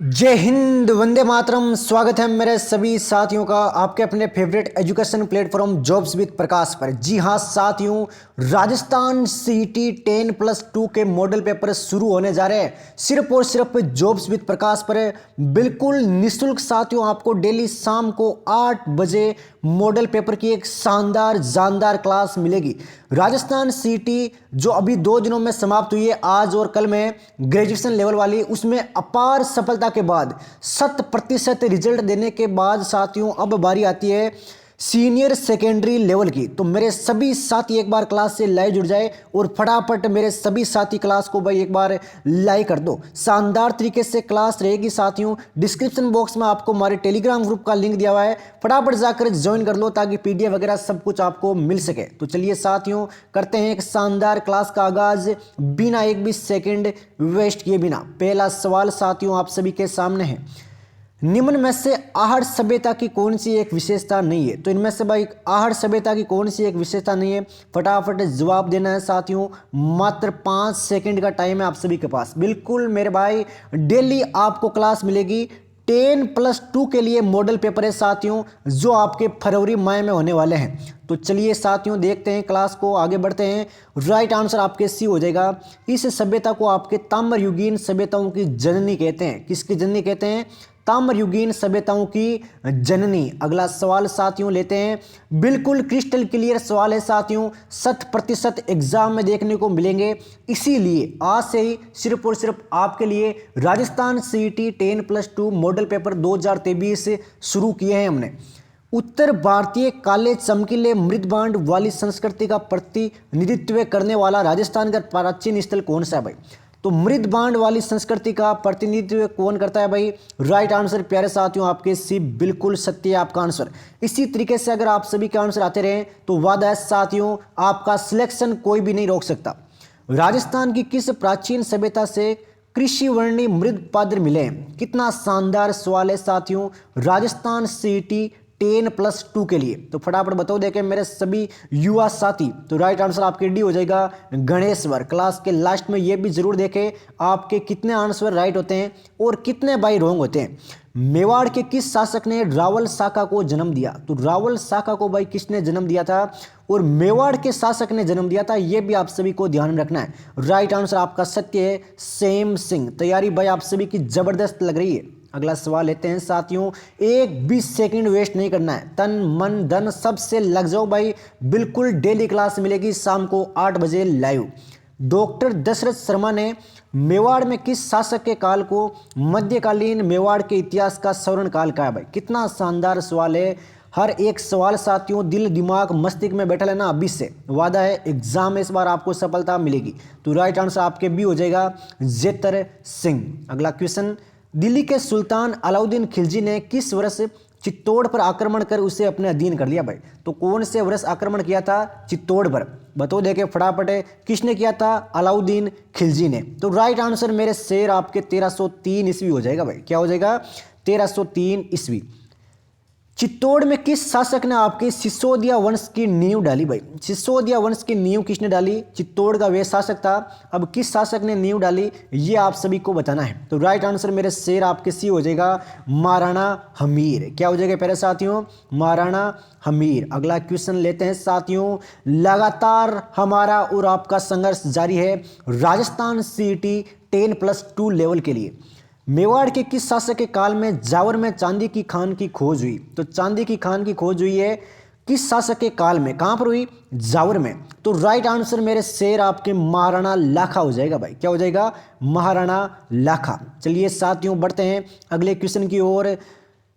जय हिंद, वंदे मातरम। स्वागत है मेरे सभी साथियों का आपके अपने favourite education platform jobs with Prakash पर। जी हाँ साथियों, राजस्थान सीटी 10+2 के मॉडल पेपर शुरू होने जा रहे हैं सिर्फ और सिर्फ जॉब्स विद प्रकाश पर। बिल्कुल निःशुल्क साथियों, आपको डेली शाम को 8 बजे मॉडल पेपर की एक शानदार जानदार क्लास मिलेगी। राजस्थान सीटी जो अभी 2 दिनों में समाप्त हुई है, आज और कल में, ग्रेजुएशन लेवल वाली, उसमें अपार सफलता के बाद 100% रिजल्ट देने के बाद साथियों अब बारी आती है सीनियर सेकेंडरी लेवल की। तो मेरे सभी साथी एक बार क्लास से लाइव जुड़ जाए और फटाफट मेरे सभी साथी क्लास को भाई एक बार लाइक कर दो। शानदार तरीके से क्लास रहेगी साथियों। डिस्क्रिप्शन बॉक्स में आपको हमारे टेलीग्राम ग्रुप का लिंक दिया हुआ है, फटाफट जाकर ज्वाइन कर लो ताकि पीडीएफ वगैरह सब कुछ आपको मिल सके। तो चलिए साथियों, करते हैं एक शानदार क्लास का आगाज बिना एक भी सेकेंड वेस्ट किए बिना। पहला सवाल साथियों आप सभी के सामने है, निम्न में से आहड़ सभ्यता की कौन सी एक विशेषता नहीं है? तो इनमें से भाई आहड़ सभ्यता की कौन सी एक विशेषता नहीं है? फटाफट जवाब देना है साथियों। मात्र 5 सेकंड का टाइम है आप सभी के पास। बिल्कुल मेरे भाई, डेली आपको क्लास मिलेगी 10+2 के लिए मॉडल पेपर है साथियों, जो आपके फरवरी माह में होने वाले हैं। तो चलिए साथियों देखते हैं क्लास को, आगे बढ़ते हैं। राइट आंसर आपके सी हो जाएगा। इस सभ्यता को आपके ताम्रयुगीन सभ्यताओं की जननी कहते हैं। किसकी जननी कहते हैं? ताम्रयुगीन सभ्यताओं की जननी। अगला सवाल साथियों लेते हैं। बिल्कुल क्रिस्टल क्लियर सवाल है साथियों, 100% एग्जाम में देखने को मिलेंगे। इसीलिए आज से ही सिर्फ और सिर्फ आपके लिए राजस्थान सीटी 10+2 मॉडल पेपर 2023 शुरू किए हैं हमने। उत्तर भारतीय काले चमकीले मृदबांड वाली संस्कृति का प्रतिनिधित्व करने वाला राजस्थान का प्राचीन स्थल कौन सा है भाई? तो मृदबांड वाली संस्कृति का प्रतिनिधित्व कौन करता है भाई? राइट आंसर प्यारे साथियों आपके सी बिल्कुल सत्य है आपका आंसर। इसी तरीके से अगर आप सभी के आंसर आते रहे तो वादा है साथियों, आपका सिलेक्शन कोई भी नहीं रोक सकता। राजस्थान की किस प्राचीन सभ्यता से कृषि वर्णी मृद पात्र मिले हैं? कितना शानदार सवाल है साथियों, राजस्थान सीटी 10+2 के लिए। तो फटाफट बताओ देखें मेरे सभी युवा साथी। तो राइट आंसर आपके डी हो जाएगा, गणेश्वर। क्लास के लास्ट में ये भी जरूर देखें आपके कितने आंसर राइट होते हैं और कितने बाई रॉन्ग होते हैं। मेवाड़ के किस शासक ने रावल शाखा को जन्म दिया? तो रावल शाखा को भाई किसने जन्म दिया था और मेवाड़ के शासक ने जन्म दिया था, यह भी आप सभी को ध्यान में रखना है। राइट आंसर आपका सत्य है, सेम सिंह। तैयारी भाई आप सभी की जबरदस्त लग रही है। अगला सवाल लेते हैं साथियों, एक भी सेकंड वेस्ट नहीं करना है, तन मन धन सबसे लग जाओ भाई। बिल्कुल डेली क्लास मिलेगी शाम को 8 बजे लाइव। डॉक्टर दशरथ शर्मा ने मेवाड़ में किस शासक के काल को मध्यकालीन मेवाड़ के इतिहास का स्वर्ण काल कहा है भाई? कितना शानदार सवाल है। हर एक सवाल साथियों दिल दिमाग मस्तिष्क में बैठा लेना अभी से, वादा है एग्जाम में इस बार आपको सफलता मिलेगी। तो राइट आंसर आपके भी हो जाएगा, जेतर सिंह। अगला क्वेश्चन, दिल्ली के सुल्तान अलाउद्दीन खिलजी ने किस वर्ष चित्तौड़ पर आक्रमण कर उसे अपने अधीन कर लिया भाई? तो कौन से वर्ष आक्रमण किया था चित्तौड़ पर? बताओ देखे फटाफट है, किसने किया था? अलाउद्दीन खिलजी ने। तो राइट आंसर मेरे शेर आपके 1303 ईस्वी हो जाएगा भाई। क्या हो जाएगा? 1303 ईस्वी। चित्तौड़ में किस शासक ने आपके सिसोदिया वंश की नींव डाली भाई? सिसोदिया वंश की नींव किसने डाली? चित्तौड़ का वे शासक था। अब किस शासक ने नींव डाली ये आप सभी को बताना है। तो राइट आंसर मेरे शेर आपके सी हो जाएगा, महाराणा हमीर। क्या हो जाएगा प्यारे साथियों? महाराणा हमीर। अगला क्वेश्चन लेते हैं साथियों। लगातार हमारा और आपका संघर्ष जारी है राजस्थान सीटी 10+2 लेवल के लिए। मेवाड़ के किस शासक के काल में जावर में चांदी की खान की खोज हुई? तो चांदी की खान की खोज हुई है किस शासक के काल में? कहां पर हुई? जावर में। तो राइट आंसर मेरे शेर आपके महाराणा लाखा हो जाएगा भाई। क्या हो जाएगा? महाराणा लाखा। चलिए साथियों बढ़ते हैं अगले क्वेश्चन की ओर।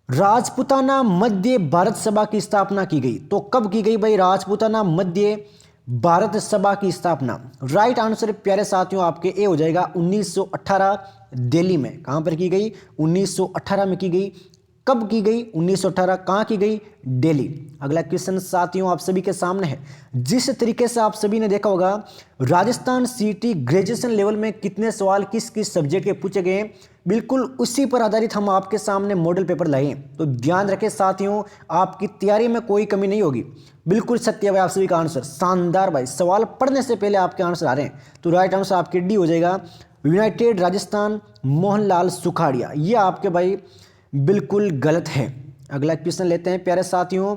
राजपूताना मध्य भारत सभा की स्थापना की गई, तो कब की गई भाई राजपूताना मध्य भारत सभा की स्थापना? राइट आंसर प्यारे साथियों आपके ए हो जाएगा, 1918 दिल्ली में। कहां पर की गई? 1918 में की गई। कब की गई? 1918। कहां की गई? दिल्ली। अगला क्वेश्चन साथियों आप सभी के सामने है। जिस तरीके से आप सभी ने देखा होगा राजस्थान सीटी ग्रेजुएशन लेवल में कितने सवाल किस किस सब्जेक्ट के पूछे गए हैं, बिल्कुल उसी पर आधारित हम आपके सामने मॉडल पेपर लाए हैं। तो ध्यान रखें साथियों, आपकी तैयारी में कोई कमी नहीं होगी। बिल्कुल सत्य भाई आप सभी का आंसर शानदार भाई, सवाल पढ़ने से पहले आपके आंसर आ रहे हैं। तो राइट आंसर आपके डी हो जाएगा, यूनाइटेड राजस्थान मोहनलाल सुखाड़िया। ये आपके भाई बिल्कुल गलत है। अगला क्वेश्चन लेते हैं प्यारे साथियों,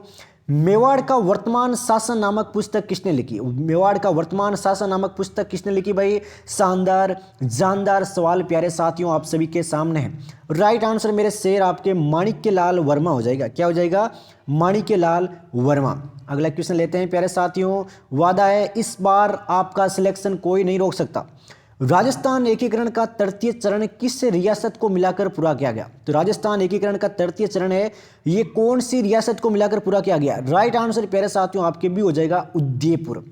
मेवाड़ का वर्तमान शासन नामक पुस्तक किसने लिखी? मेवाड़ का वर्तमान शासन नामक पुस्तक किसने लिखी भाई? शानदार जानदार सवाल प्यारे साथियों आप सभी के सामने है। राइट आंसर मेरे शेर आपके माणिक्यलाल वर्मा हो जाएगा। क्या हो जाएगा? माणिक्यलाल वर्मा। अगला क्वेश्चन लेते हैं प्यारे साथियों, वादा है इस बार आपका सिलेक्शन कोई नहीं रोक सकता। राजस्थान एकीकरण का तृतीय चरण किस रियासत को मिलाकर पूरा किया गया? तो राजस्थान एकीकरण का तृतीय चरण है, ये कौन सी रियासत को मिलाकर पूरा किया गया? राइट आंसर प्यारे साथियों आपके भी हो जाएगा उदयपुर।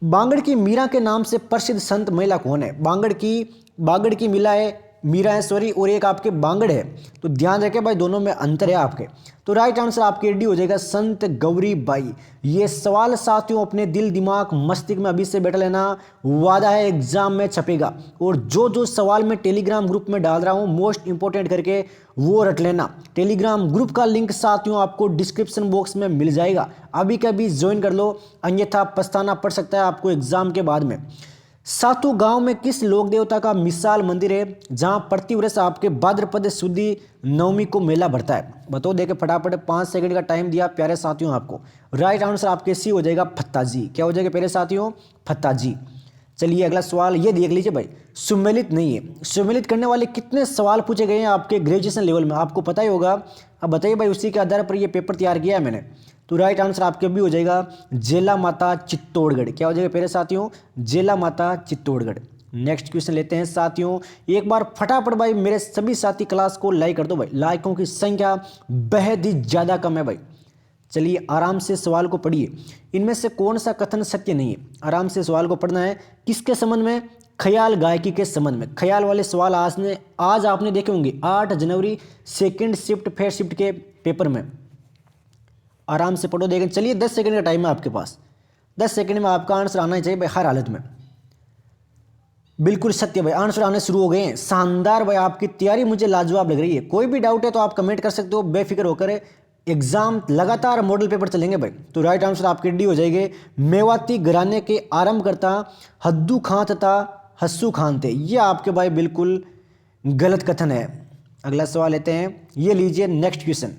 बांगड़ की मीरा के नाम से प्रसिद्ध संत महिला कौन है? बांगड़ की मीरा है सॉरी, और एक आपके बांगड़ है, तो ध्यान रखें भाई दोनों में अंतर है आपके। तो राइट आंसर आपके डी हो जाएगा संत गौरी बाई। ये सवाल साथियों अपने दिल दिमाग मस्तिष्क में अभी से बैठा लेना, वादा है एग्जाम में छपेगा। और जो सवाल मैं टेलीग्राम ग्रुप में डाल रहा हूँ मोस्ट इंपॉर्टेंट करके वो रट लेना। टेलीग्राम ग्रुप का लिंक साथियों आपको डिस्क्रिप्शन बॉक्स में मिल जाएगा, अभी के अभी ज्वाइन कर लो, अन्यथा पछताना पड़ सकता है आपको एग्जाम के बाद में। सातू गांव में किस लोक देवता का मिसाल मंदिर है जहां प्रतिवर्ष आपके भाद्रपद शुद्धि नवमी को मेला भरता है? बताओ देखे फटाफट, 5 सेकंड का टाइम दिया प्यारे साथियों आपको। राइट आंसर आपके सी हो जाएगा फत्ताजी। क्या हो जाएगा प्यारे साथियों? फत्ताजी। चलिए अगला सवाल ये देख लीजिए भाई, सुमेलित नहीं है, सुमेलित करने वाले कितने सवाल पूछे गए हैं आपके ग्रेजुएशन लेवल में? आपको पता ही होगा, अब बताइए भाई, उसी के आधार पर ये पेपर तैयार किया है मैंने। तो राइट आंसर आपके भी हो जाएगा जेला माता चित्तौड़गढ़। क्या हो जाएगा प्यारे साथियों? जेला माता चित्तौड़गढ़। नेक्स्ट क्वेश्चन लेते हैं साथियों, एक बार फटाफट भाई मेरे सभी साथी क्लास को लाइक कर दो भाई, लाइकों की संख्या बेहद ही ज़्यादा कम है भाई। चलिए आराम से सवाल को पढ़िए, इनमें से कौन सा कथन सत्य नहीं है? आराम से सवाल को पढ़ना है। किसके संबंध में? ख्याल गायकी के संबंध में। ख्याल वाले सवाल आज आपने देखे होंगे 8 जनवरी सेकेंड शिफ्ट फर्स्ट शिफ्ट के पेपर में। आराम से पढ़ो, देखें। चलिए 10 सेकंड का टाइम है आपके पास, 10 सेकंड में आपका आंसर आना चाहिए भाई हर हालत में। बिल्कुल सत्य भाई, आंसर आने शुरू हो गए हैं। शानदार भाई, आपकी तैयारी मुझे लाजवाब लग रही है। कोई भी डाउट है तो आप कमेंट कर सकते हो बेफिक्र होकर, एग्जाम लगातार मॉडल पेपर चलेंगे भाई। तो राइट आंसर आपके डी हो जाएंगे मेवाती घराने के आरंभकर्ता हद्दू खां तथा हस्सू खान थे। ये आपके भाई बिल्कुल गलत कथन है। अगला सवाल लेते हैं, ये लीजिए नेक्स्ट क्वेश्चन,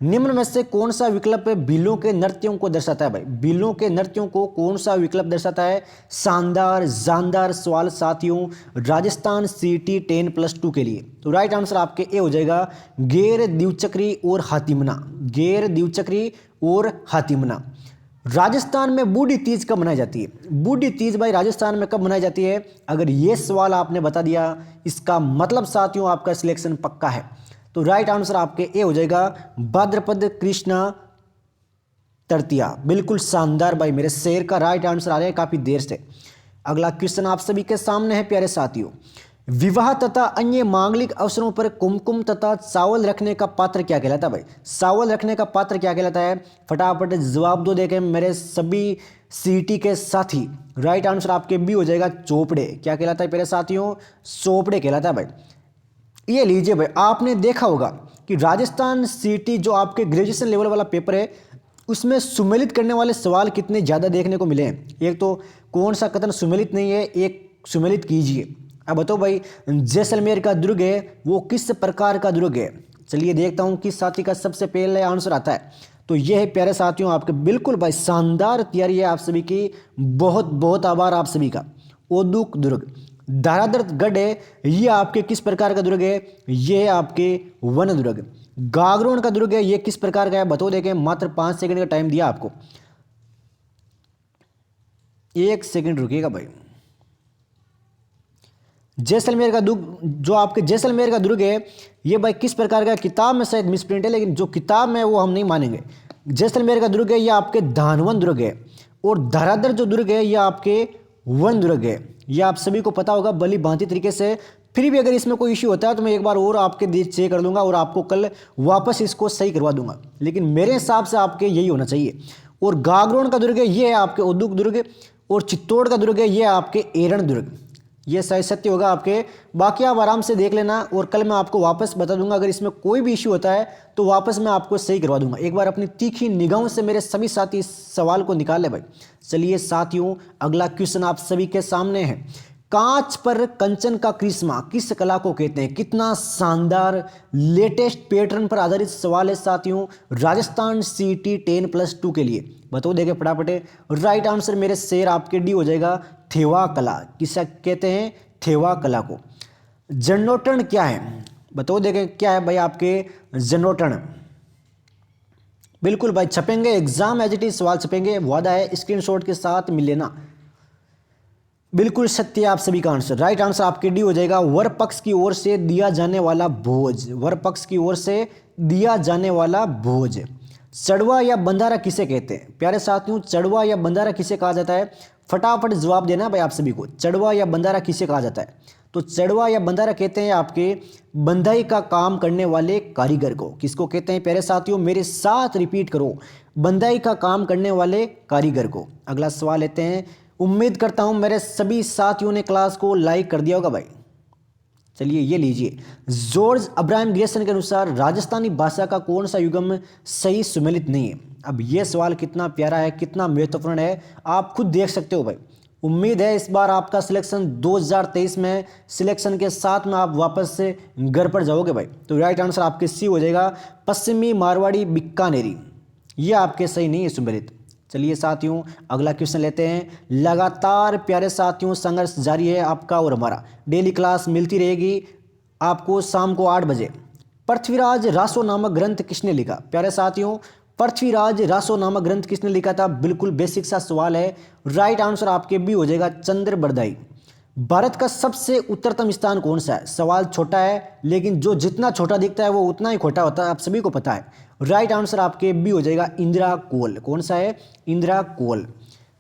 निम्न में से कौन सा विकल्प बिल्लों के नृत्यों को दर्शाता है भाई? बिल्लों के नृत्यों को कौन सा विकल्प दर्शाता है? शानदार जानदार सवाल साथियों राजस्थान सीटी 10+2 के लिए। तो राइट आंसर आपके ए हो जाएगा गैर द्विचक्री और हातिमना। गैर द्विचक्री और हातिमना। राजस्थान में बूढ़ी तीज कब मनाई जाती है? बूढ़ी तीज भाई राजस्थान में कब मनाई जाती है? अगर ये सवाल आपने बता दिया, इसका मतलब साथियों आपका सिलेक्शन पक्का है। तो राइट आंसर आपके ए हो जाएगा भाद्रपद कृष्णा तृतीया। बिल्कुल शानदार भाई, मेरे शेर का राइट आंसर आ रहा है काफी देर से। अगला क्वेश्चन आप सभी के सामने है प्यारे साथियों, विवाह तथा अन्य मांगलिक अवसरों पर कुमकुम तथा चावल रखने का पात्र क्या कहलाता है भाई? चावल रखने का पात्र क्या कहलाता है? फटाफट जवाब दो देखें मेरे सभी सीटी के साथी। राइट आंसर आपके भी हो जाएगा चोपड़े। क्या कहलाता है प्यारे साथियों? चोपड़े कहलाता है भाई। ये लीजिए भाई, आपने देखा होगा कि राजस्थान सीटी जो आपके ग्रेजुएशन लेवल वाला पेपर है उसमें सुमेलित करने वाले सवाल कितने ज़्यादा देखने को मिले हैं। एक तो कौन सा कथन सुमेलित नहीं है, एक सुमेलित कीजिए। अब बताओ भाई, जैसलमेर का दुर्ग है वो किस प्रकार का दुर्ग है? चलिए देखता हूँ किस साथी का सबसे पहले आंसर आता है। तो ये है प्यारे साथियों आपके, बिल्कुल भाई शानदार तैयारी है आप सभी की, बहुत बहुत आभार आप सभी का। ओदुक दुर्ग। धारादर गढ़ है, ये आपके किस प्रकार का दुर्ग है? ये है आपके वन दुर्ग। गागरोन का दुर्ग है, ये किस प्रकार का है? बताओ देखें, मात्र 5 सेकंड का टाइम दिया आपको, 1 सेकंड रुकिएगा भाई। जैसलमेर का दुर्ग, जो आपके जैसलमेर का दुर्ग है ये भाई किस प्रकार का? किताब में शायद मिसप्रिंट है, लेकिन जो किताब में वो हम नहीं मानेंगे। जैसलमेर का दुर्ग है ये आपके धानवन दुर्ग है, और धरादर जो दुर्ग है ये आपके वन दुर्ग है। ये आप सभी को पता होगा भली भांति तरीके से। फिर भी अगर इसमें कोई इश्यू होता है तो मैं एक बार और आपके चेक कर दूंगा और आपको कल वापस इसको सही करवा दूंगा, लेकिन मेरे हिसाब से आपके यही होना चाहिए। और गागरोन का दुर्ग है ये है आपके उदुक दुर्ग, और चित्तौड़ का दुर्ग है ये आपके एरण दुर्ग। ये सही सत्य होगा आपके, बाकी आप आराम से देख लेना और कल मैं आपको वापस बता दूंगा। अगर इसमें कोई भी इश्यू होता है तो वापस मैं आपको सही करवा दूंगा। एक बार अपनी तीखी निगाहों से मेरे सभी साथी इस सवाल को निकाल ले भाई। चलिए साथियों, अगला क्वेश्चन आप सभी के सामने है, कांच पर कंचन का करिश्मा किस कला को कहते हैं? कितना शानदार लेटेस्ट पैटर्न पर आधारित सवाल है साथियों, राजस्थान सीटी 10+2 के लिए। बताओ देखे फटाफट। राइट आंसर मेरे शेर आपके डी हो जाएगा, थेवा कला। किसे कहते हैं? थेवा कला को। जन्नोटन क्या है? बताओ देखें क्या है भाई आपके जन्नोटन। बिल्कुल भाई छपेंगे, एग्जाम एज इट इज सवाल छपेंगे, वादा है, स्क्रीनशॉट के साथ मिल लेना। बिल्कुल सत्य है आप सभी का आंसर। राइट आंसर आपके डी हो जाएगा, वर पक्ष की ओर से दिया जाने वाला भोज। वर पक्ष की ओर से दिया जाने वाला भोज। चढ़वा या बंधारा किसे कहते हैं? प्यारे साथियों, चढ़वा या बंधारा किसे कहा जाता है? फटाफट जवाब देना भाई आप सभी को। चढ़वा या बंधारा किसे कहा जाता है? तो चढ़वा या बंधारा कहते हैं आपके बंधाई का काम करने वाले कारीगर को। किसको कहते हैं प्यारे साथियों? मेरे साथ रिपीट करो, बंधाई का काम करने वाले कारीगर को। अगला सवाल लेते हैं। उम्मीद करता हूं मेरे सभी साथियों ने क्लास को लाइक कर दिया होगा भाई। चलिए ये लीजिए, जॉर्ज अब्राहम ग्रेसन के अनुसार राजस्थानी भाषा का कौन सा युग्म सही सुमेलित नहीं है? अब ये सवाल कितना प्यारा है, कितना महत्वपूर्ण है, आप खुद देख सकते हो भाई। उम्मीद है इस बार आपका सिलेक्शन 2023 में सिलेक्शन के साथ में आप वापस से घर पर जाओगे भाई। तो राइट आंसर आपके सी हो जाएगा, पश्चिमी मारवाड़ी बीकानेरी। ये आपके सही नहीं है सुमेलित। चलिए साथियों अगला क्वेश्चन लेते हैं। लगातार प्यारे साथियों संघर्ष जारी है आपका और हमारा। डेली क्लास मिलती रहेगी आपको शाम को 8 बजे। पृथ्वीराज रासो नामक ग्रंथ किसने लिखा? प्यारे साथियों, पृथ्वीराज रासो नामक ग्रंथ किसने लिखा था? बिल्कुल बेसिक सा सवाल है। राइट आंसर आपके बी हो जाएगा, चंद्र बरदाई। भारत का सबसे उत्तरतम स्थान कौन सा है? सवाल छोटा है लेकिन जो जितना छोटा दिखता है वो उतना ही खोटा होता है, आप सभी को पता है। राइट आंसर आपके बी हो जाएगा, इंदिरा कोल। कौन सा है? इंदिरा कोल।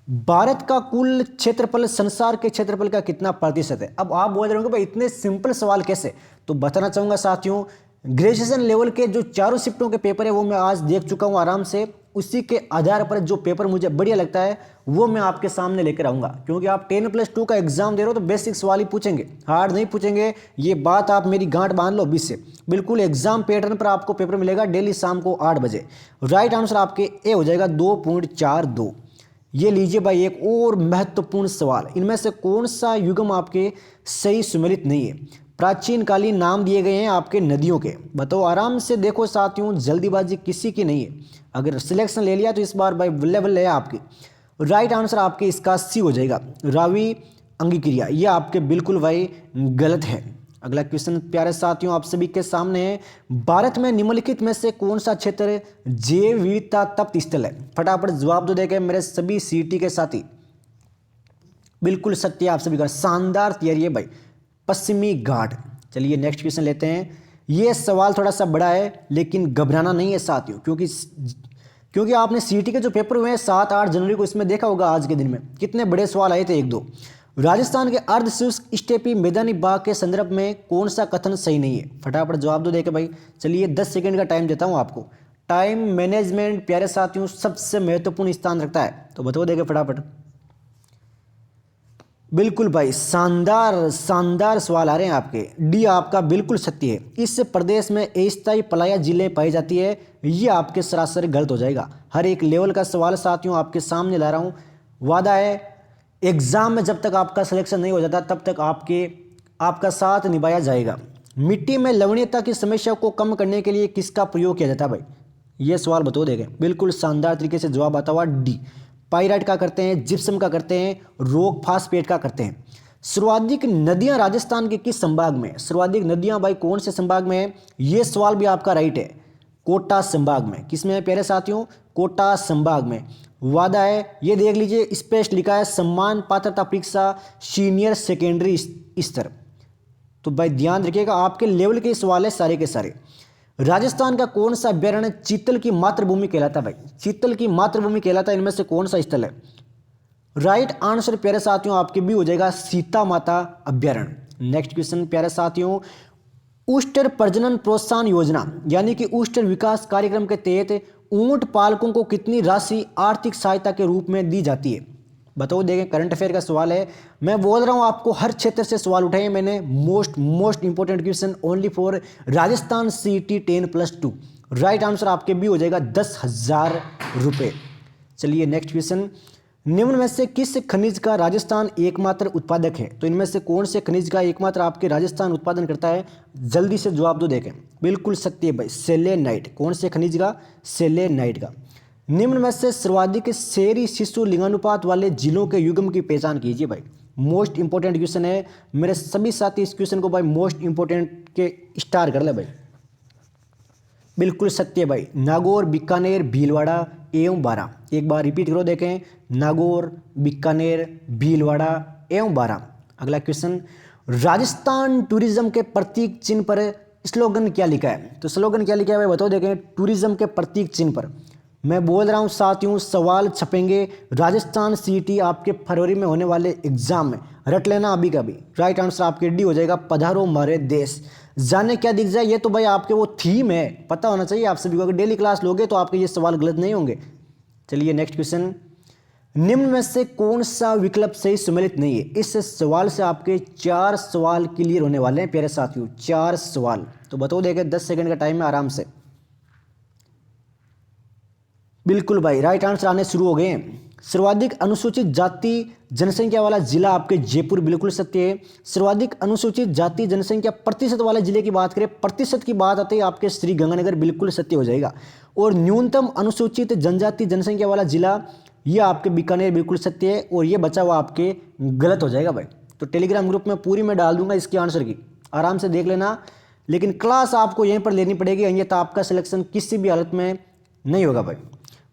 भारत का कुल क्षेत्रफल संसार के क्षेत्रफल का कितना प्रतिशत है? अब आप बोल रहे होंगे भाई इतने सिंपल सवाल कैसे? तो बताना चाहूंगा साथियों, ग्रेजुएशन लेवल के जो चारों शिफ्टों के पेपर है वो मैं आज देख चुका हूं आराम से। उसी के आधार पर जो पेपर मुझे बढ़िया लगता है वो मैं आपके सामने लेकर आऊंगा, क्योंकि आप 10+2 का एग्जाम दे रहे हो तो बेसिक सवाल ही पूछेंगे, हार्ड नहीं पूछेंगे। ये बात आप मेरी गांठ बांध लो 20 से। बिल्कुल एग्जाम पैटर्न पर आपको पेपर मिलेगा डेली शाम को 8 बजे। राइट आंसर आपके ए हो जाएगा, 2.42। ये लीजिए भाई एक और महत्वपूर्ण सवाल, इनमें से कौन सा युग्म आपके सही सुमेलित नहीं है? प्राचीन कालीन नाम दिए गए हैं आपके नदियों के। बताओ आराम से देखो साथियों, जल्दीबाजी किसी की नहीं है। अगर सिलेक्शन ले लिया तो इस बार भाई लेवल है आपकी। राइट आंसर आपके इसका सी हो जाएगा, रावी अंगिक्रिया। ये आपके बिल्कुल भाई गलत है। अगला क्वेश्चन प्यारे साथियों आप सभी के सामने है। भारत में निम्नलिखित में से कौन सा क्षेत्र जैव विविधता तप्त स्थल है? फटाफट जवाब दो देखे मेरे सभी सीटी के साथी। बिल्कुल सत्य आप सभी का, शानदार तैयारी है भाई, पश्चिमी घाट। चलिए नेक्स्ट क्वेश्चन लेते हैं। ये सवाल थोड़ा सा बड़ा है लेकिन घबराना नहीं है साथियों, क्योंकि आपने सीटी के जो पेपर हुए हैं 7-8 जनवरी को, इसमें देखा होगा आज के दिन में कितने बड़े सवाल आए थे 1-2। राजस्थान के अर्धशुष्क स्टेपी मैदानी भाग के संदर्भ में कौन सा कथन सही नहीं है? फटाफट जवाब दो देखे भाई। चलिए 10 सेकंड का टाइम देता हूं आपको। टाइम मैनेजमेंट प्यारे साथियों सबसे महत्वपूर्ण स्थान रखता है, तो बताओ देखे फटाफट। बिल्कुल भाई शानदार शानदार सवाल आ रहे हैं आपके। डी आपका बिल्कुल सत्य है। इस प्रदेश में अस्थायी पलाया जिले पाई जाती है, ये आपके सरासर गलत हो जाएगा। हर एक लेवल का सवाल साथियों आपके सामने ला रहा हूँ। वादा है एग्जाम में जब तक आपका सिलेक्शन नहीं हो जाता तब तक आपका साथ निभाया जाएगा। मिट्टी में लवणीयता की समस्या को कम करने के लिए किसका प्रयोग किया जाता है भाई? ये सवाल बताओ देखें। बिल्कुल शानदार तरीके से जवाब आता हुआ डी। पाइराइट का करते हैं, जिप्सम का करते हैं, रॉक फास्फेट का करते हैं। सर्वाधिक नदियां राजस्थान के किस संभाग में? सर्वाधिक नदियां भाई कौन से संभाग में है? ये सवाल भी आपका राइट है, कोटा संभाग में। किसमें है प्यारे साथियों? कोटा संभाग में। वादा है ये देख लीजिए, स्पष्ट लिखा है सम्मान पात्रता परीक्षा सीनियर सेकेंडरी स्तर। तो भाई ध्यान रखिएगा, आपके लेवल के सवाल है सारे के सारे। राजस्थान का कौन सा अभ्यारण्य चीतल की मातृभूमि कहलाता है भाई? चीतल की मातृभूमि कहलाता है, इनमें से कौन सा स्थल है? राइट आंसर प्यारे साथियों आपके भी हो जाएगा, सीता माता अभ्यारण्य। नेक्स्ट क्वेश्चन प्यारे साथियों, ऊष्टर प्रजनन प्रोत्साहन योजना यानी कि ऊष्टर विकास कार्यक्रम के तहत ऊंट पालकों को कितनी राशि आर्थिक सहायता के रूप में दी जाती है? बताओ देखें, करंट अफेयर का सवाल है। मैं बोल रहा हूं आपको हर क्षेत्र से सवाल उठाए मैंने। Most important question only for Rajasthan सीटी 10+2। राइट आंसर आपके भी हो जाएगा 10,000 रुपये। चलिए नेक्स्ट क्वेश्चन, निम्न में से किस खनिज का राजस्थान एकमात्र उत्पादक है? तो इनमें से कौन से खनिज का एकमात्र आपके राजस्थान उत्पादन करता है? जल्दी से जवाब दो देखें। बिल्कुल सत्य भाई, सेलेनाइट। कौन से खनिज का? सेलेनाइट का। निम्न में से सर्वाधिक शहरी शिशु लिंगानुपात वाले जिलों के युग्म की पहचान कीजिए भाई। मोस्ट इंपॉर्टेंट क्वेश्चन है मेरे सभी साथी, इस क्वेश्चन को भाई मोस्ट इंपॉर्टेंट के स्टार कर ले भाई। बिल्कुल सत्य भाई, नागौर, बीकानेर, भीलवाड़ा एवं बारां। एक बार रिपीट करो देखें, नागौर, बीकानेर, भीलवाड़ा एवं बारां। अगला क्वेश्चन, राजस्थान टूरिज्म के प्रतीक चिन्ह पर स्लोगन क्या लिखा है? तो स्लोगन क्या लिखा है भाई बताओ देखें। टूरिज्म के प्रतीक चिन्ह पर मैं बोल रहा हूं साथियों, सवाल छपेंगे राजस्थान सीटी आपके फरवरी में होने वाले एग्जाम में, रट लेना अभी का भी। राइट आंसर आपके डी हो जाएगा, पधारो हमारे देश। जाने क्या दिख जाए, ये तो भाई आपके वो थीम है, पता होना चाहिए आप सभी को। अगर डेली क्लास लोगे तो आपके ये सवाल गलत नहीं होंगे। चलिए नेक्स्ट क्वेश्चन, निम्न में से कौन सा विकल्प सही सम्मिलित नहीं है? इस सवाल से आपके 4 सवाल क्लियर होने वाले हैं प्यारे साथियों, 4 सवाल। तो बताओ देखे, 10 सेकंड का टाइम है आराम से। बिल्कुल भाई, राइट आंसर आने शुरू हो गए हैं। सर्वाधिक अनुसूचित जाति जनसंख्या वाला जिला आपके जयपुर, बिल्कुल सत्य है। सर्वाधिक अनुसूचित जाति जनसंख्या प्रतिशत वाले जिले की बात करें, प्रतिशत की बात आती है आपके श्री गंगानगर, बिल्कुल सत्य हो जाएगा। और न्यूनतम अनुसूचित जनजाति जनसंख्या वाला जिला ये आपके बीकानेर, बिल्कुल सत्य है। और ये बचा हुआ आपके गलत हो जाएगा भाई। तो टेलीग्राम ग्रुप में पूरी मैं डाल दूंगा इसके आंसर की, आराम से देख लेना। लेकिन क्लास आपको यहीं पर लेनी पड़ेगी, अन्यथा आपका सिलेक्शन किसी भी हालत में नहीं होगा भाई।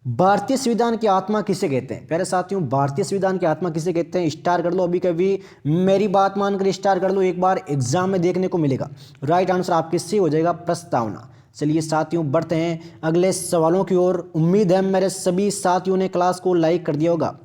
भारतीय संविधान की आत्मा किसे कहते हैं? प्यारे साथियों, भारतीय संविधान की आत्मा किसे कहते हैं? स्टार कर लो अभी कभी, मेरी बात मानकर स्टार कर लो, एक बार एग्जाम में देखने को मिलेगा। राइट आंसर आपके से हो जाएगा प्रस्तावना। चलिए साथियों बढ़ते हैं अगले सवालों की ओर। उम्मीद है मेरे सभी साथियों ने क्लास को लाइक कर दिया होगा।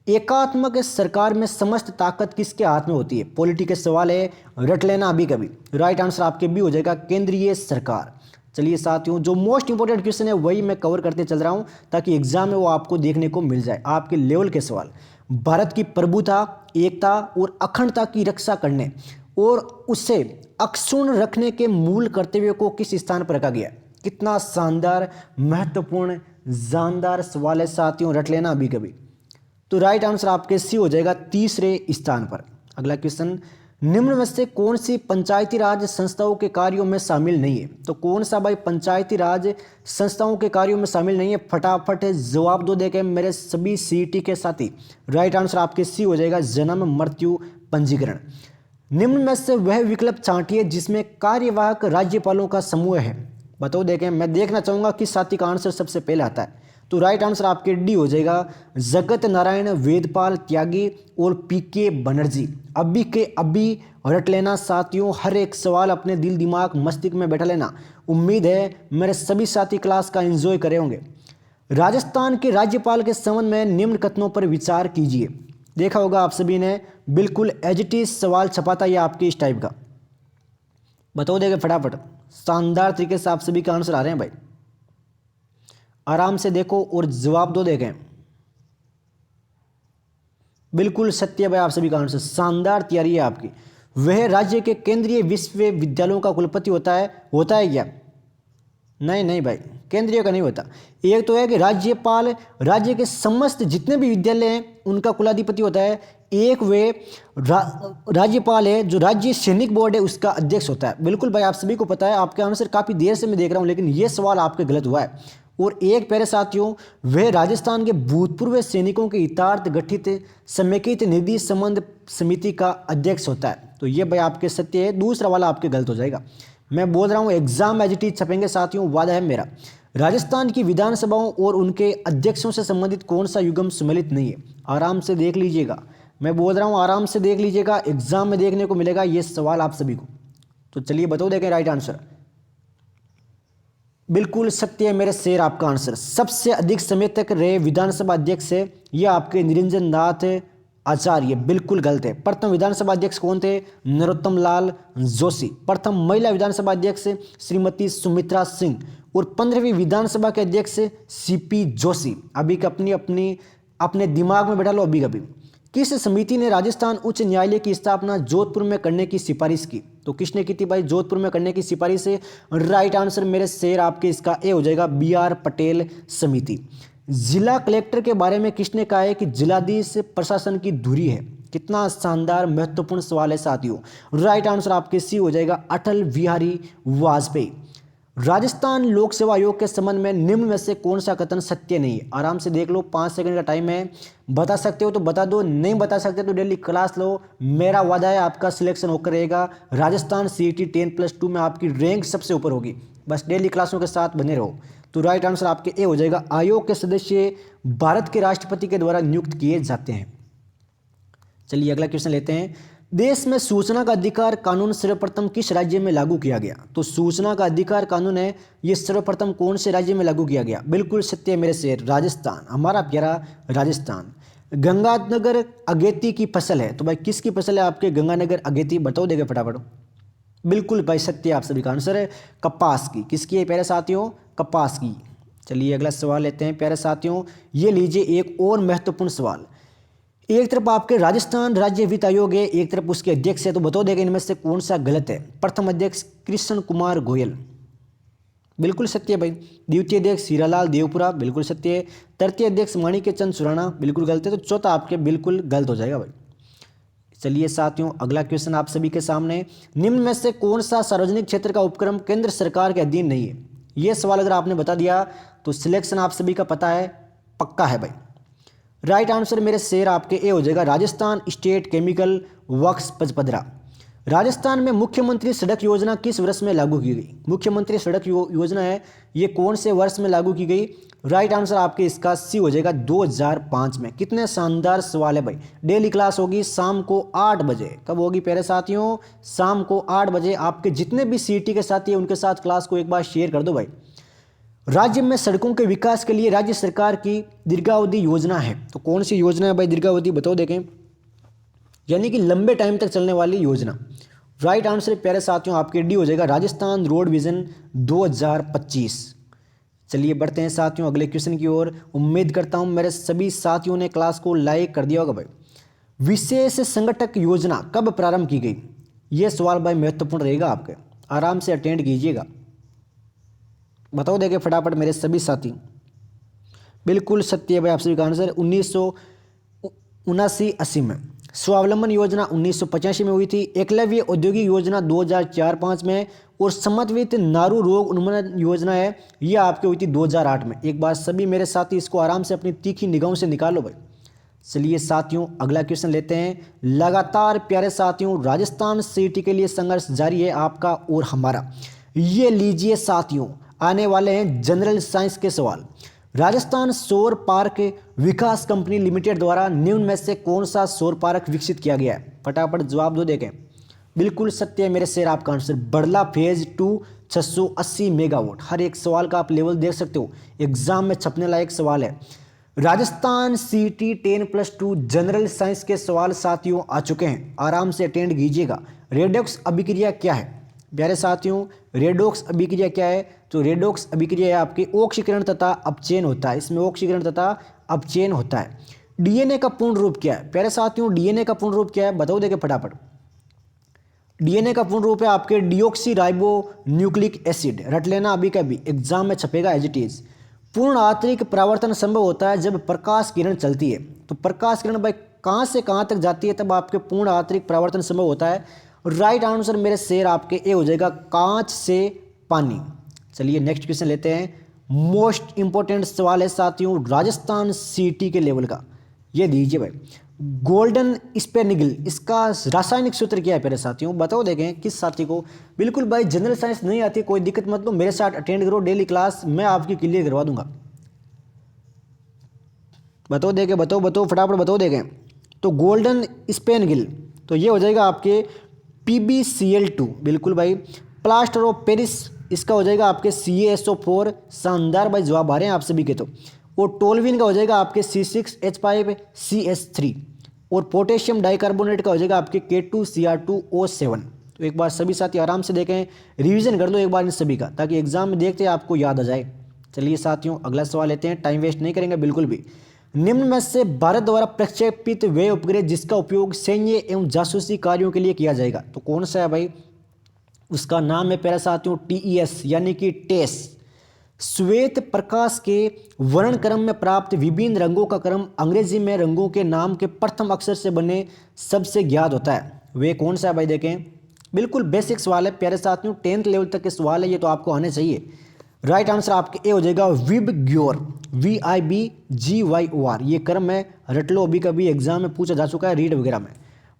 एकात्मक सरकार में समस्त ताकत किसके हाथ में होती है? पॉलिटी के सवाल है, रट लेना अभी कभी। राइट आंसर आपके भी हो जाएगा केंद्रीय सरकार। चलिए साथियों, जो मोस्ट इंपॉर्टेंट क्वेश्चन है वही मैं कवर करते चल रहा हूं, ताकि एग्जाम में वो आपको देखने को मिल जाए, आपके लेवल के सवाल। भारत की प्रभुता, एकता और अखंडता की रक्षा करने और उसे अक्षुण्ण रखने के मूल कर्तव्य को किस स्थान पर रखा गया? कितना शानदार, महत्वपूर्ण, जानदार सवाल है साथियों, रट लेना अभी कभी। तो राइट आंसर आपके सी हो जाएगा तीसरे स्थान पर। अगला क्वेश्चन, निम्न में से कौन सी पंचायती राज संस्थाओं के कार्यों में शामिल नहीं है? तो कौन सा भाई पंचायती राज संस्थाओं के कार्यों में शामिल नहीं है? फटाफट जवाब दो देखे मेरे सभी सीटी के साथी। राइट आंसर आपके सी हो जाएगा, जन्म मृत्यु पंजीकरण। निम्न में से वह विकल्प छांटिए जिसमें कार्यवाहक राज्यपालों का समूह है। बताओ देखें, मैं देखना चाहूंगा किस साथी का आंसर सबसे पहले आता है। तो राइट आंसर आपके डी हो जाएगा, जगत नारायण वेदपाल त्यागी और पीके बनर्जी। अभी के अभी रट लेना साथियों, हर एक सवाल अपने दिल दिमाग मस्तिष्क में बैठा लेना। उम्मीद है मेरे सभी साथी क्लास का एंजॉय करे होंगे। राजस्थान के राज्यपाल के संबंध में निम्न कथनों पर विचार कीजिए। देखा होगा आप सभी ने, बिल्कुल एज इट इज सवाल छपाता है आपके इस टाइप का। बताओ देगा फटाफट, शानदार तरीके से आप सभी का आंसर आ रहे हैं भाई, आराम से देखो और जवाब दो देखें। बिल्कुल सत्य भाई, आप सभी का आंसर, शानदार तैयारी है आपकी। वह राज्य के केंद्रीय विश्वविद्यालयों का कुलपति होता है क्या? नहीं नहीं भाई, केंद्रीय का नहीं होता। एक तो है कि राज्यपाल राज्य के समस्त जितने भी विद्यालय हैं उनका कुलाधिपति होता है। एक वे राज्यपाल है जो राज्य सैनिक बोर्ड है उसका अध्यक्ष होता है। बिल्कुल भाई, आप सभी को पता है, आपके आंसर काफ़ी देर से मैं देख रहा हूं, लेकिन ये सवाल आपके गलत हुआ है। और एक प्यारे साथियों, वह राजस्थान के भूतपूर्व सैनिकों के हितार्थ गठित समेकित निधि संबंध समिति का अध्यक्ष होता है। तो ये भाई आपके सत्य है, दूसरा वाला आपके गलत हो जाएगा। मैं बोल रहा हूँ एग्जाम एज इट इज छपेंगे साथियों, वादा है मेरा। राजस्थान की विधानसभाओं और उनके अध्यक्षों से संबंधित कौन सा युग्म सम्मिलित नहीं है? आराम से देख लीजिएगा, मैं बोल रहा हूँ आराम से देख लीजिएगा, एग्जाम में देखने को मिलेगा ये सवाल आप सभी को। तो चलिए बताओ देखें राइट आंसर। बिल्कुल सत्य है मेरे शेर, आपका आंसर। सबसे अधिक समय तक रहे विधानसभा अध्यक्ष है ये आपके निरंजन नाथ आचार्य, बिल्कुल गलत है। प्रथम विधानसभा अध्यक्ष कौन थे? नरोत्तम लाल जोशी। प्रथम महिला विधानसभा अध्यक्ष श्रीमती सुमित्रा सिंह। और 15वीं विधानसभा के अध्यक्ष सीपी जोशी। अभी अपने दिमाग में बैठा लो अभी कभी। किस समिति ने राजस्थान उच्च न्यायालय की स्थापना जोधपुर में करने की सिफारिश की? तो किसने की थी भाई जोधपुर में करने की सिफारिश? राइट आंसर मेरे शेर आपके इसका ए हो जाएगा, BR पटेल समिति। जिला कलेक्टर के बारे में किसने कहा है कि जिलाधीश प्रशासन की धुरी है? कितना शानदार महत्वपूर्ण सवाल है साथियों। राइट आंसर आपके सी हो जाएगा अटल बिहारी वाजपेयी। राजस्थान लोक सेवा आयोग के संबंध में निम्न में से कौन सा कथन सत्य नहीं है? आराम से देख लो, 5 सेकंड का टाइम है। बता सकते हो तो बता दो, नहीं बता सकते तो डेली क्लास लो। मेरा वादा है आपका सिलेक्शन होकर रहेगा। राजस्थान CET 10+2 में आपकी रैंक सबसे ऊपर होगी। बस डेली क्लासों के साथ बने रहो। तो राइट आंसर आपके ए हो जाएगा। आयोग के सदस्य भारत के राष्ट्रपति के द्वारा नियुक्त किए जाते हैं। चलिए अगला क्वेश्चन लेते हैं। देश में सूचना का अधिकार कानून सर्वप्रथम किस राज्य में लागू किया गया? तो सूचना का अधिकार कानून है, ये सर्वप्रथम कौन से राज्य में लागू किया गया? बिल्कुल सत्य है मेरे शेर, राजस्थान, हमारा प्यारा राजस्थान। गंगानगर अगेती की फसल है, तो भाई किसकी फसल है आपके गंगानगर अगेती? बताओ देगा फटाफट। बिल्कुल भाई सत्य, आप सभी का आंसर है कपास की। किसकी है प्यारे साथियों? कपास की। चलिए अगला सवाल लेते हैं प्यारे साथियों। ये लीजिए एक और महत्वपूर्ण सवाल। एक तरफ आपके राजस्थान राज्य वित्त आयोग है, एक तरफ उसके अध्यक्ष है, तो बताओ देगा इनमें से कौन सा गलत है? प्रथम अध्यक्ष कृष्ण कुमार गोयल, बिल्कुल सत्य है भाई। द्वितीय अध्यक्ष हीरालाल देवपुरा, बिल्कुल सत्य है। तृतीय अध्यक्ष माणिक्य चंद सुराणा, बिल्कुल गलत है। तो चौथा आपके बिल्कुल गलत हो जाएगा भाई। चलिए साथियों अगला क्वेश्चन आप सभी के सामने। निम्न में से कौन सा सार्वजनिक क्षेत्र का उपक्रम केंद्र सरकार के अधीन नहीं है? यह सवाल अगर आपने बता दिया तो सिलेक्शन आप सभी का पता है, पक्का है भाई। राइट आंसर मेरे शेर आपके ए हो जाएगा Rajasthan state chemical works Pachpadra. Rajasthan में मुख्यमंत्री सड़क योजना किस वर्ष में लागू की गई? मुख्यमंत्री सड़क योजना है, ये कौन से वर्ष में लागू की गई? राइट आंसर आपके इसका सी हो जाएगा 2005 में। कितने शानदार सवाल है भाई। डेली क्लास होगी शाम को 8 बजे। कब होगी प्यारे साथियों? शाम को 8 बजे। आपके जितने भी CET के साथी हैं उनके साथ क्लास को एक बार शेयर कर दो भाई। राज्य में सड़कों के विकास के लिए राज्य सरकार की दीर्घावधि योजना है, तो कौन सी योजना है भाई दीर्घावधि? बताओ देखें, यानी कि लंबे टाइम तक चलने वाली योजना। राइट आंसर प्यारे साथियों आपके डी हो जाएगा राजस्थान रोड विजन 2025। चलिए बढ़ते हैं साथियों अगले क्वेश्चन की ओर। उम्मीद करता हूं मेरे सभी साथियों ने क्लास को लाइक कर दिया होगा भाई। विशेष संगठक योजना कब प्रारंभ की गई? यह सवाल भाई महत्वपूर्ण रहेगा आपके, आराम से अटेंड कीजिएगा। बताओ देखे फटाफट मेरे सभी साथी। बिल्कुल सत्य है भाई आप सभी का आंसर 1979-80 में। स्वावलंबन योजना 1985 में हुई थी। एकलव्य औद्योगिक योजना 2004-5 में। और समन्वित नारू रोग उन्मूलन योजना है, ये आपके हुई थी 2008 में। एक बार सभी मेरे साथी इसको आराम से अपनी तीखी निगाहों से निकालो भाई। चलिए साथियों अगला क्वेश्चन लेते हैं। लगातार प्यारे साथियों राजस्थान CET के लिए संघर्ष जारी है आपका और हमारा। ये लीजिए साथियों आने वाले हैं जनरल साइंस के सवाल। राजस्थान सौर पार्क विकास कंपनी लिमिटेड द्वारा निम्न में से कौन सा सौर पार्क विकसित किया गया है? फटाफट जवाब दो देखें। बिल्कुल सत्य है मेरे शेर आपका आंसर बड़ला फेज 2 680 मेगावाट। हर एक सवाल का आप लेवल देख सकते हो, एग्जाम में छपने लायक सवाल है। राजस्थान CET 10+2 जनरल साइंस के सवाल साथियों आ चुके हैं, आराम से अटेंड कीजिएगा। रेडॉक्स अभिक्रिया क्या है प्यारे साथियों? रेडॉक्स अभिक्रिया क्या है? तो रेडॉक्स अभिक्रिया है आपकी ऑक्सीकरण तथा अपचयन होता है, इसमें ऑक्सीकरण तथा अपचयन होता है। DNA का पूर्ण रूप क्या है प्यारे साथियों? DNA का पूर्ण रूप क्या है बताओ देखे फटाफट। DNA का पूर्ण रूप है आपके डिऑक्सी राइबो न्यूक्लिक एसिड। रट लेना अभी का भी, एग्जाम में छपेगा एज इट इज। पूर्ण आंतरिक परावर्तन संभव होता है जब प्रकाश किरण चलती है। तो प्रकाश किरण भाई कहाँ से कहाँ तक जाती है तब आपके पूर्ण आंतरिक परावर्तन संभव होता है। राइट आंसर मेरे शेर आपके ए हो जाएगा कांच से पानी। चलिए नेक्स्ट क्वेश्चन लेते हैं। मोस्ट इंपॉर्टेंट सवाल है साथियों राजस्थान CET के लेवल का। ये दीजिए भाई गोल्डन स्पेनिगल, इसका रासायनिक सूत्र क्या है प्यारे साथियों? बताओ देखें किस साथी को। बिल्कुल भाई जनरल साइंस नहीं आती कोई दिक्कत मत लो, मेरे साथ अटेंड करो डेली क्लास, मैं आपकी क्लियर करवा दूंगा। बताओ देखें, बताओ फटाफट बताओ देखें। तो गोल्डन स्पेनिगल तो ये हो जाएगा आपके PbCl2। बिल्कुल भाई। प्लास्टर ऑफ पेरिस इसका हो जाएगा आपके CaSO4। शानदार भाई जवाब आ रहे हैं आप सभी के। तो और टोल्विन का हो जाएगा आपके C6H5CH3। और पोटेशियम डाइकार्बोनेट का हो जाएगा आपके K2Cr2O7। तो एक बार सभी साथी आराम से देखें, रिवीजन कर दो एक बार इन सभी का, ताकि एग्जाम में देखते आपको याद आ जाए। चलिए साथियों अगला सवाल लेते हैं, टाइम वेस्ट नहीं करेंगे बिल्कुल भी। निम्न में से भारत द्वारा प्रक्षेपित वे उपग्रह जिसका उपयोग सैन्य एवं जासूसी कार्यों के लिए किया जाएगा, तो कौन सा है भाई? उसका नाम है प्यारे साथियों TES यानी कि टेस। श्वेत प्रकाश के वर्ण क्रम में प्राप्त विभिन्न रंगों का क्रम अंग्रेजी में रंगों के नाम के प्रथम अक्षर से बने सबसे ज्ञात होता है। वे कौन सा है भाई? देखें, बिल्कुल बेसिक सवाल है प्यारे साथियों, 10th लेवल तक के सवाल है, ये तो आपको आने चाहिए। राइट आंसर आपके ए हो जाएगा विबग्योर, VIBGYOR। ये क्रम है, रट लो, अभी कभी एग्जाम में पूछा जा चुका है रीड वगैरह में।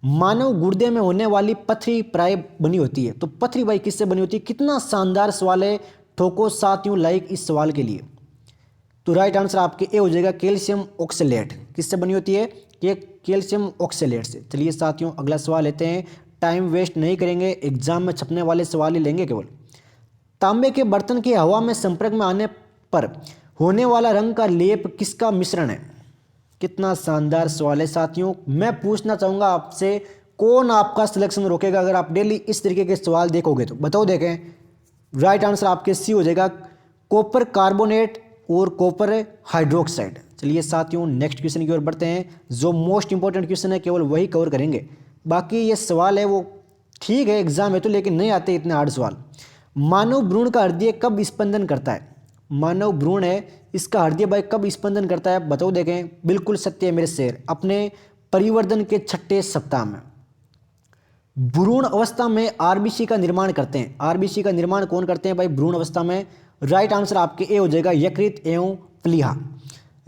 मानव गुर्दे में होने वाली पथरी प्राय बनी होती है, तो पथरी भाई किससे बनी होती है? कितना शानदार सवाल है, ठोको साथियों लाइक इस सवाल के लिए। तो राइट आंसर आपके ए हो जाएगा कैल्शियम ऑक्सलेट। किससे बनी होती है? ये कैल्शियम ऑक्सलेट से। चलिए साथियों अगला सवाल लेते हैं, टाइम वेस्ट नहीं करेंगे, एग्जाम में छपने वाले सवाल ही लेंगे केवल। तांबे के बर्तन के हवा में संपर्क में आने पर होने वाला रंग का लेप किसका मिश्रण है? कितना शानदार सवाल है साथियों। मैं पूछना चाहूंगा आपसे, कौन आपका सिलेक्शन रोकेगा अगर आप डेली इस तरीके के सवाल देखोगे तो? बताओ देखें। राइट आंसर आपके सी हो जाएगा कॉपर कार्बोनेट और कॉपर हाइड्रोक्साइड। चलिए साथियों नेक्स्ट क्वेश्चन की ओर बढ़ते हैं, जो मोस्ट इंपॉर्टेंट क्वेश्चन है केवल वही कवर करेंगे, बाकी ये सवाल है वो ठीक है एग्जाम है तो, लेकिन नहीं आते इतने हार्ड सवाल। मानव भ्रूण का हृदय कब स्पंदन करता है? मानव भ्रूण है, इसका हृदय भाई कब स्पंदन करता है? बताओ देखें। बिल्कुल सत्य है मेरे शेर, अपने परिवर्धन के 6ठे सप्ताह में। भ्रूण अवस्था में आरबीसी का निर्माण करते हैं। आरबीसी का निर्माण कौन करते हैं भाई भ्रूण अवस्था में? राइट आंसर आपके ए हो जाएगा यकृत एवं प्लीहा।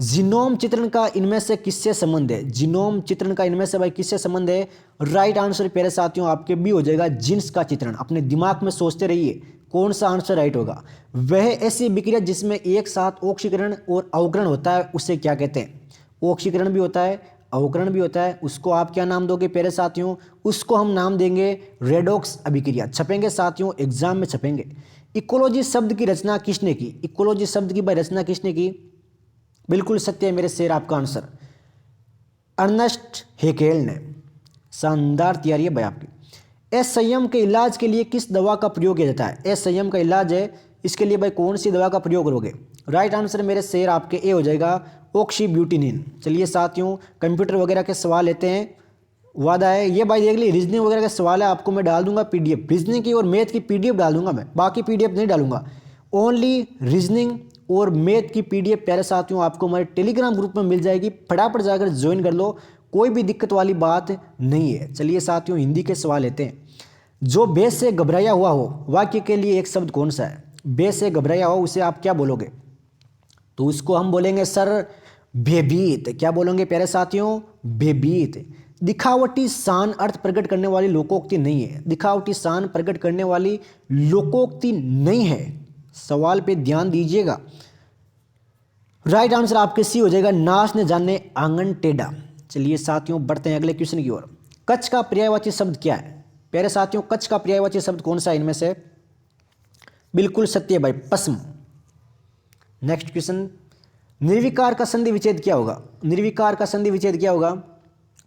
जीनोम चित्रण का इनमें से किससे संबंध है? जीनोम चित्रण का इनमें से भाई किससे संबंध है? राइट आंसर प्यारे साथियों आपके बी हो जाएगा जीन्स का चित्रण। अपने दिमाग में सोचते रहिए कौन सा आंसर राइट होगा। वह ऐसी विक्रिया जिसमें एक साथ ऑक्सीकरण और अवकरण होता है उसे क्या कहते हैं? ऑक्सीकरण भी होता है, अवकरण भी होता है, उसको आप क्या नाम दोगे प्यारे साथियों? उसको हम नाम देंगे रेडॉक्स अभिक्रिया। छपेंगे साथियों, एग्जाम में छपेंगे। इकोलॉजी शब्द की रचना किसने की? इकोलॉजी शब्द की भाई रचना किसने की? बिल्कुल सत्य है मेरे शेर आपका आंसर अर्नेस्ट हेकेल ने। शानदार तैयारी है भाई आपकी। असंयम के इलाज के लिए किस दवा का प्रयोग किया जाता है? असंयम का इलाज है, इसके लिए भाई कौन सी दवा का प्रयोग करोगे? राइट आंसर मेरे शेर आपके ए हो जाएगा ऑक्सीब्यूटिनिन। चलिए साथियों कंप्यूटर वगैरह के सवाल लेते हैं, वादा है ये भाई देख ली रीजनिंग वगैरह का सवाल है, आपको मैं डाल दूंगा पीडीएफ, रीजनिंग की और मैथ की पीडीएफ डाल दूंगा मैं, बाकी पीडीएफ नहीं डालूंगा, ओनली रीजनिंग और मैथ की पीडीएफ प्यारे साथियों आपको हमारे टेलीग्राम ग्रुप में मिल जाएगी, फटाफट जाकर ज्वाइन कर लो, कोई भी दिक्कत वाली बात नहीं है। चलिए साथियों हिंदी के सवाल लेते हैं। जो बेस से घबराया हुआ हो वाक्य के लिए एक शब्द कौन सा है? बेस से घबराया हो उसे आप क्या बोलोगे? तो उसको हम बोलेंगे सर भयभीत। क्या बोलेंगे प्यारे साथियों? भयभीत। दिखावटी शान अर्थ प्रकट करने वाली लोकोक्ति नहीं है। दिखावटी शान प्रकट करने वाली लोकोक्ति नहीं है। सवाल पे ध्यान दीजिएगा। राइट आंसर आपके सी हो जाएगा नाच न जाने आंगन टेढ़ा। चलिए साथियों बढ़ते हैं अगले क्वेश्चन की ओर। कच्छ का पर्यायवाची शब्द क्या है? प्यारे साथियों कच्छ का पर्यायवाची शब्द कौन सा है इनमें से? बिल्कुल सत्य भाई पश्म। नेक्स्ट क्वेश्चन, निर्विकार का संधि विच्छेद क्या होगा? निर्विकार का संधि विच्छेद क्या होगा?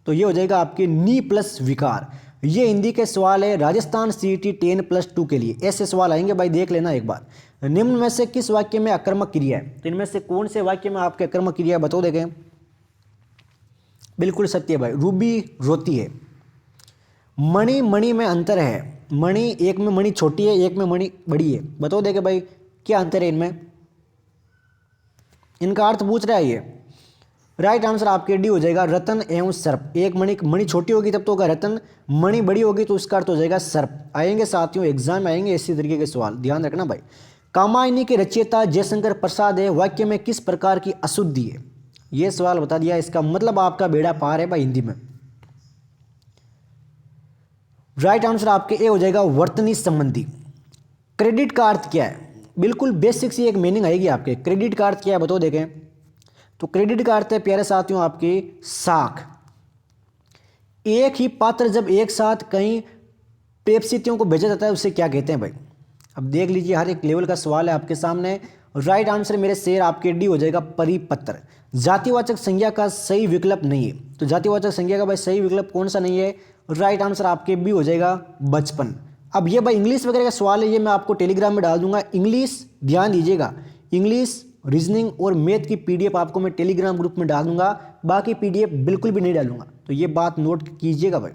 तो ये हो जाएगा आपके नी प्लस विकार। ये हिंदी के सवाल है राजस्थान सीईटी 10+2 के लिए, ऐसे सवाल आएंगे भाई देख लेना एक बार। निम्न में से किस वाक्य में आक्रामक क्रिया है? तो इनमें से कौन से वाक्य में आपके आक्रामक क्रिया बताओ देखें। बिल्कुल सत्य भाई रूबी रोती है। मणि मणि में अंतर है। मणि एक में मणि छोटी है, एक में मणि बड़ी है, बताओ देखे भाई क्या अंतर है इनमें? इनका अर्थ पूछ रहा है ये। राइट आंसर आपके डी हो जाएगा रतन एवं सर्प। एक मणि छोटी होगी तब तो होगा रतन, मणि बड़ी होगी तो उसका अर्थ हो जाएगा सर्प। आएंगे साथियों एग्जाम में आएंगे इसी तरीके के सवाल, ध्यान रखना भाई। कामायनी के रचयिता जयशंकर प्रसाद है, वाक्य में किस प्रकार की अशुद्धि है? यह सवाल बता दिया, इसका मतलब आपका बेड़ा पार है भाई हिंदी में। राइट आंसर आपके ए हो जाएगा वर्तनी संबंधी। क्रेडिट का अर्थ क्या है? बिल्कुल बेसिक सी एक मीनिंग आएगी आपके। क्रेडिट का अर्थ क्या है बताओ देखें। तो क्रेडिट का अर्थ है प्यारे साथियों आपकी साख। एक ही पात्र जब एक साथ कई परिस्थितियों को भेजा जाता है उसे क्या कहते हैं भाई? अब देख लीजिए हर एक लेवल का सवाल है आपके सामने। राइट आंसर मेरे शेर आपके डी हो जाएगा परिपत्र। जातिवाचक संज्ञा का सही विकल्प नहीं है, तो जातिवाचक संज्ञा का भाई सही विकल्प कौन सा नहीं है? राइट आंसर आपके बी हो जाएगा बचपन। अब ये भाई इंग्लिश वगैरह का सवाल है, ये मैं आपको टेलीग्राम में डाल दूंगा। इंग्लिश ध्यान दीजिएगा, इंग्लिश रीजनिंग और मैथ की पीडीएफ आपको मैं टेलीग्राम ग्रुप में डाल दूंगा, बाकी पीडीएफ बिल्कुल भी नहीं डालूंगा, तो ये बात नोट कीजिएगा भाई।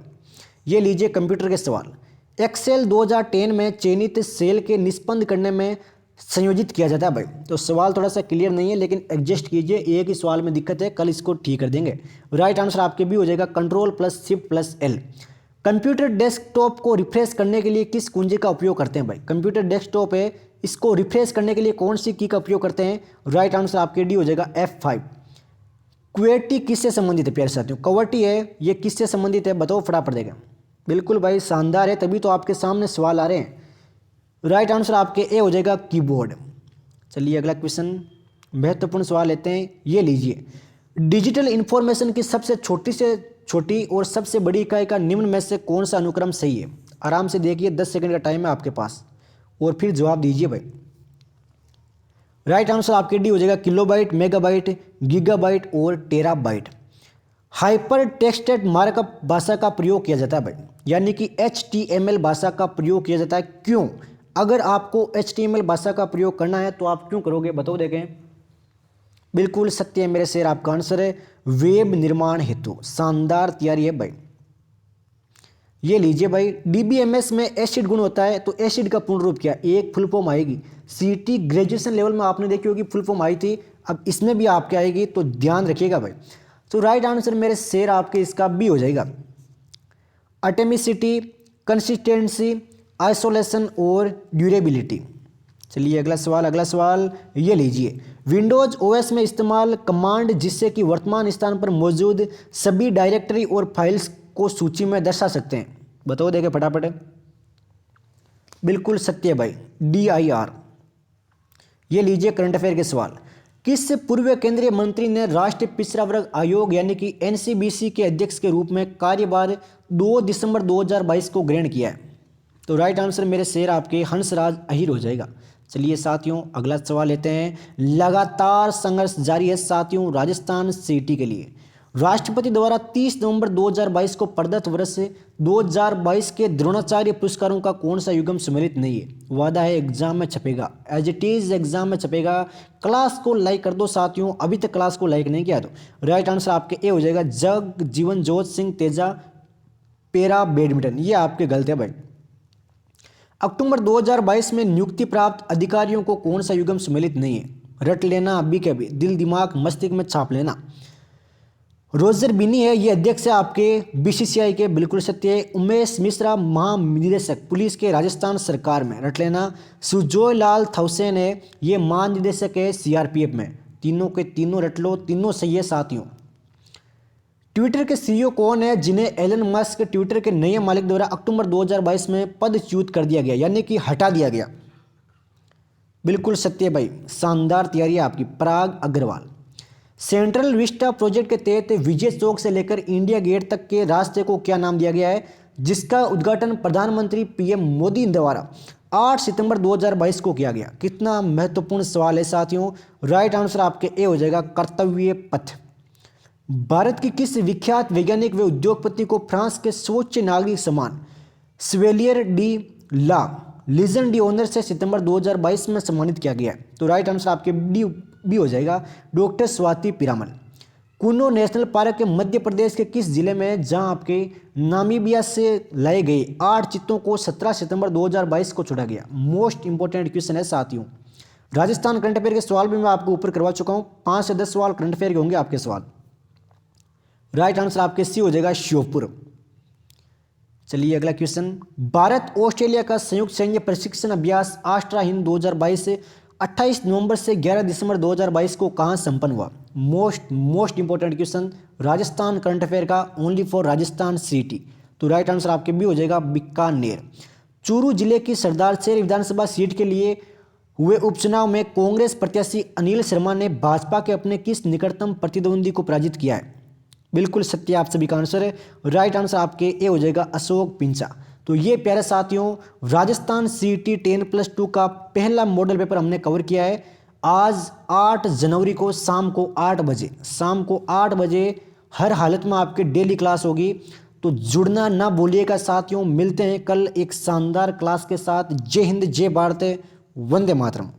ये लीजिए कंप्यूटर के सवाल। एक्सेल 2010 में चयनित सेल के निष्पन्न करने में संयोजित किया जाता है भाई। तो सवाल थोड़ा सा क्लियर नहीं है, लेकिन एडजस्ट कीजिए, एक ही सवाल में दिक्कत है, कल इसको ठीक कर देंगे। राइट आंसर आपके भी हो जाएगा control plus shift plus L. Computer desktop को रिफ्रेश करने के लिए किस कुंजी का उपयोग करते हैं भाई? कंप्यूटर डेस्कटॉप है, इसको रिफ्रेश करने के लिए कौन सी की का उपयोग करते हैं? राइट आंसर आपके डी हो जाएगा F5। क्वेटी किससे संबंधित है प्यारे साथियों? कवर्टी है, ये किससे संबंधित है बताओ फटाफट देगा। बिल्कुल भाई शानदार है, तभी तो आपके सामने सवाल आ रहे हैं। राइट आंसर आपके ए हो जाएगा कीबोर्ड। चलिए अगला क्वेश्चन, महत्वपूर्ण सवाल लेते हैं, ये लीजिए। डिजिटल इंफॉर्मेशन की सबसे छोटी से छोटी और सबसे बड़ी इकाई का निम्न में से कौन सा अनुक्रम सही है? आराम से देखिए, 10 सेकंड का टाइम है आपके पास और फिर जवाब दीजिए भाई। राइट आंसर आपके डी हो जाएगा किलोबाइट, मेगाबाइट, गीगाबाइट और टेराबाइट। हाइपर टेक्स्टेड मार्कअप भाषा का प्रयोग किया जाता है भाई, यानी कि HTML भाषा का प्रयोग किया जाता है। क्यों? अगर आपको HTML भाषा का प्रयोग करना है तो आप क्यों करोगे बताओ देखें। बिल्कुल सत्य है मेरे शेर, आपका आंसर है वेब निर्माण हेतु। शानदार तैयारी है भाई। ये लीजिए भाई, DBMS में एसिड गुण होता है, तो एसिड का पूर्ण रूप क्या? एक फुल फॉर्म आएगी। CT ग्रेजुएशन लेवल में आपने देखी होगी फुल फॉर्म आई थी, अब इसमें भी आपके आएगी, तो ध्यान रखिएगा भाई। तो राइट आंसर मेरे शेर आपके इसका बी हो जाएगा, एटमिसिटी, कंसिस्टेंसी, आइसोलेशन और ड्यूरेबिलिटी। चलिए अगला सवाल ये लीजिए। विंडोज OS में इस्तेमाल कमांड जिससे कि वर्तमान स्थान पर मौजूद सभी डायरेक्टरी और फाइल्स को सूची में दर्शा सकते हैं, बताओ देखे फटाफट। बिल्कुल सत्य भाई, DIR। ये लीजिए करंट अफेयर के सवाल। किस पूर्व केंद्रीय मंत्री ने राष्ट्रीय पिछड़ा वर्ग आयोग यानी कि NCBC के अध्यक्ष के रूप में कार्यभार 2 दिसंबर 2022 को ग्रहण किया है? तो राइट आंसर मेरे शेर आपके हंसराज अहीर हो जाएगा। चलिए साथियों अगला सवाल लेते हैं। लगातार संघर्ष जारी है साथियों राजस्थान सिटी के लिए। राष्ट्रपति द्वारा 30 नवंबर 2022 को प्रदत्त वर्ष 2022 के द्रोणाचार्य पुरस्कारों का कौन सा युग्म सम्मिलित नहीं है? वादा है एग्जाम में छपेगा, एज इट इज एग्जाम में छपेगा। क्लास को लाइक कर दो साथियों, अभी तक क्लास को लाइक नहीं किया तो। राइट आंसर आपके ए हो जाएगा जग जीवन जोत सिंह तेजा पेरा बैडमिंटन। ये आपके गलत है भाई। अक्टूबर 2022 में नियुक्ति प्राप्त अधिकारियों को कौन सा युग्म सम्मिलित नहीं है? रट लेना अभी के अभी, दिल दिमाग मस्तिष्क में छाप लेना। रोजर बिनी है, ये अध्यक्ष है आपके BCCI के, बिल्कुल सत्य है। उमेश मिश्रा महानिदेशक पुलिस के राजस्थान सरकार में, रट लेना। सुजोय लाल थौसेन है, ये महानिदेशक है CRPF में। तीनों के तीनों रट लो, तीनों सही है साथियों। ट्विटर के CEO कौन है जिन्हें एलन मस्क ट्विटर के नए मालिक द्वारा अक्टूबर 2022 में पदच्युत कर दिया गया, यानी कि हटा दिया गया? बिल्कुल सत्य भाई, शानदार तैयारी है आपकी। पराग अग्रवाल। सेंट्रल विस्टा प्रोजेक्ट के तहत विजय चौक से लेकर इंडिया गेट तक के रास्ते को क्या नाम दिया गया है, जिसका उद्घाटन प्रधानमंत्री PM मोदी द्वारा 8 सितंबर 2022 को किया गया? कितना महत्वपूर्ण सवाल है साथियों। राइट आंसर आपके ए हो जाएगा कर्तव्य पथ। भारत की किस विख्यात वैज्ञानिक व उद्योगपति को फ्रांस के सर्वोच्च नागरिक सम्मान शेवलियर डी ला लीजन डी ऑनर से सितंबर 2022 में सम्मानित किया गया है? तो राइट आंसर आपके बी हो जाएगा डॉक्टर स्वाति पीरामल। कुनो नेशनल पार्क के मध्य प्रदेश के किस जिले में है, जहां आपके नामीबिया से लाए गए 8 चित्तों को 17 सितंबर 2022 को छोड़ा गया? मोस्ट इंपॉर्टेंट क्वेश्चन है साथियों। राजस्थान करंट अफेयर के सवाल भी मैं आपको ऊपर करवा चुका हूं, 5 से 10 सवाल करंट अफेयर के होंगे आपके सवाल। राइट आंसर आपके सी हो जाएगा श्योपुर। चलिए अगला क्वेश्चन। भारत ऑस्ट्रेलिया का संयुक्त सैन्य प्रशिक्षण अभ्यास आस्ट्रा हिंद 2022 से 28 नवंबर से 11 दिसंबर 2022 को कहां संपन्न हुआ? Most important question Rajasthan current affair का, ओनली फॉर राजस्थान सिटी। तो राइट आंसर आपके भी हो जाएगा बीकानेर। चूरू जिले की सरदारशहर विधानसभा सीट के लिए हुए उपचुनाव में कांग्रेस प्रत्याशी अनिल शर्मा ने भाजपा के अपने किस निकटतम प्रतिद्वंदी को पराजित किया है? बिल्कुल सत्य आप सभी का आंसर है। राइट आंसर आपके ए हो जाएगा अशोक पिंचा। तो ये प्यारे साथियों राजस्थान CT 10+2 का पहला मॉडल पेपर हमने कवर किया है। आज 8 जनवरी को शाम को 8 बजे हर हालत में आपके डेली क्लास होगी, तो जुड़ना ना भूलिएगा साथियों। मिलते हैं कल एक शानदार क्लास के साथ। जय हिंद, जय भारत, वंदे मातरम।